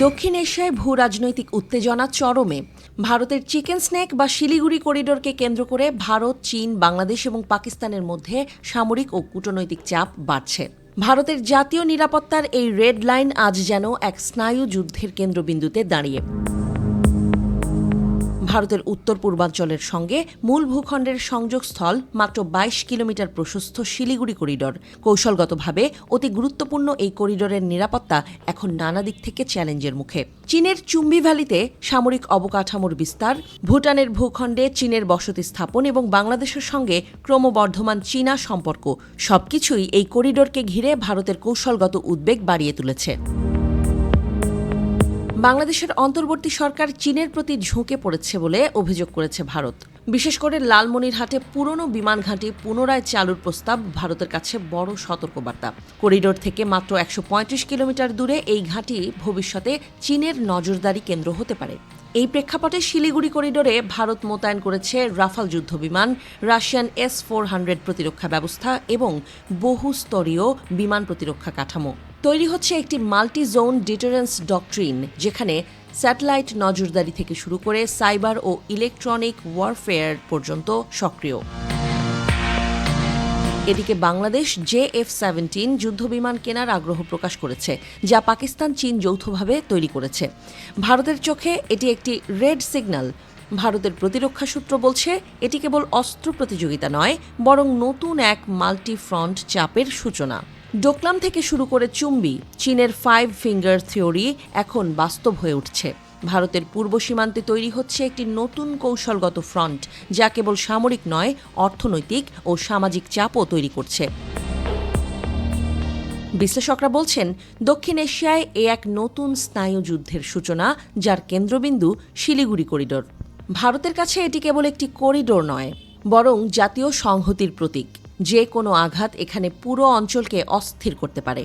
দক্ষিণ এশিয়ায় ভূ রাজনৈতিক উত্তেজনা চরমে। ভারতের চিকেন স্নেক বা শিলিগুড়ি করিডোরকে কেন্দ্র করে ভারত, চীন, বাংলাদেশ এবং পাকিস্তানের মধ্যে সামরিক ও কূটনৈতিক চাপ বাড়ছে। ভারতের জাতীয় নিরাপত্তার এই রেড লাইন আজ যেন এক স্নায়ু যুদ্ধের কেন্দ্রবিন্দুতে দাঁড়িয়ে। ভারতের উত্তর পূর্বাঞ্চলের সঙ্গে মূল ভূখণ্ডের সংযোগস্থল মাত্র ২২ কিলোমিটার প্রশস্ত শিলিগুড়ি করিডোর। কৌশলগতভাবে অতি গুরুত্বপূর্ণ এই করিডোরের নিরাপত্তা এখন নানা দিক থেকে চ্যালেঞ্জের মুখে। চীনের চুম্বি ভ্যালিতে সামরিক অবকাঠামোর বিস্তার, ভুটানের ভূখণ্ডে চীনের বসতি স্থাপন এবং বাংলাদেশের সঙ্গে ক্রমবর্ধমান চীনা সম্পর্ক সবকিছুই এই করিডোরকে ঘিরে ভারতের কৌশলগত উদ্বেগ বাড়িয়ে তুলেছে। বাংলাদেশের অন্তর্বর্তী সরকার চীনের প্রতি ঝুঁকে পড়েছে বলে অভিযোগ করেছে ভারত। বিশেষ করে লালমনিরহাটে পুরনো বিমান ঘাঁটি পুনরায় চালুর প্রস্তাব ভারতের কাছে বড় সতর্কবার্তা। করিডোর থেকে মাত্র ১৩৫ কিলোমিটার দূরে এই ঘাঁটি ভবিষ্যতে চীনের নজরদারি কেন্দ্র হতে পারে। এই প্রেক্ষাপটে শিলিগুড়ি করিডোরে ভারত মোতায়েন করেছে রাফাল যুদ্ধবিমান, রাশিয়ান S-400 প্রতিরক্ষা ব্যবস্থা এবং বহুস্তরীয় বিমান প্রতিরক্ষা কাঠামো। তৈরি হচ্ছে একটি মাল্টি জোন ডিটারেন্স ডকট্রিন, যেখানে স্যাটেলাইট নজরদারি থেকে শুরু করে সাইবার ও ইলেকট্রনিক ওয়ারফেয়ার পর্যন্ত সক্রিয়। এদিকে বাংলাদেশ JF-17 যুদ্ধবিমান কেনার আগ্রহ প্রকাশ করেছে, যা পাকিস্তান চীন যৌথভাবে তৈরি করেছে। ভারতের চোখে এটি একটি রেড সিগন্যাল। ভারতের প্রতিরক্ষা সূত্র বলছে এটি কেবল অস্ত্র প্রতিযোগিতা নয়, বরং নতুন এক মাল্টি ফ্রন্ট চাপের সূচনা। ডোকলাম থেকে শুরু করে চুম্বি, চীনের 5 ফিঙ্গার থিওরি এখন বাস্তব হয়ে উঠছে। ভারতের পূর্ব সীমান্তে তৈরি হচ্ছে একটি নতুন কৌশলগত ফ্রন্ট, যা কেবল সামরিক নয়, অর্থনৈতিক ও সামাজিক চাপও তৈরি করছে। বিশ্লেষকরা বলছেন, দক্ষিণ এশিয়ায় এক নতুন স্নায়ু যুদ্ধের সূচনা, যার কেন্দ্রবিন্দু শিলিগুড়ি করিডোর। ভারতের কাছে এটি কেবল একটি করিডোর নয়, বরং জাতীয় সংহতির প্রতীক। যে কোনো আঘাত এখানে পুরো অঞ্চলকে অস্থির করতে পারে।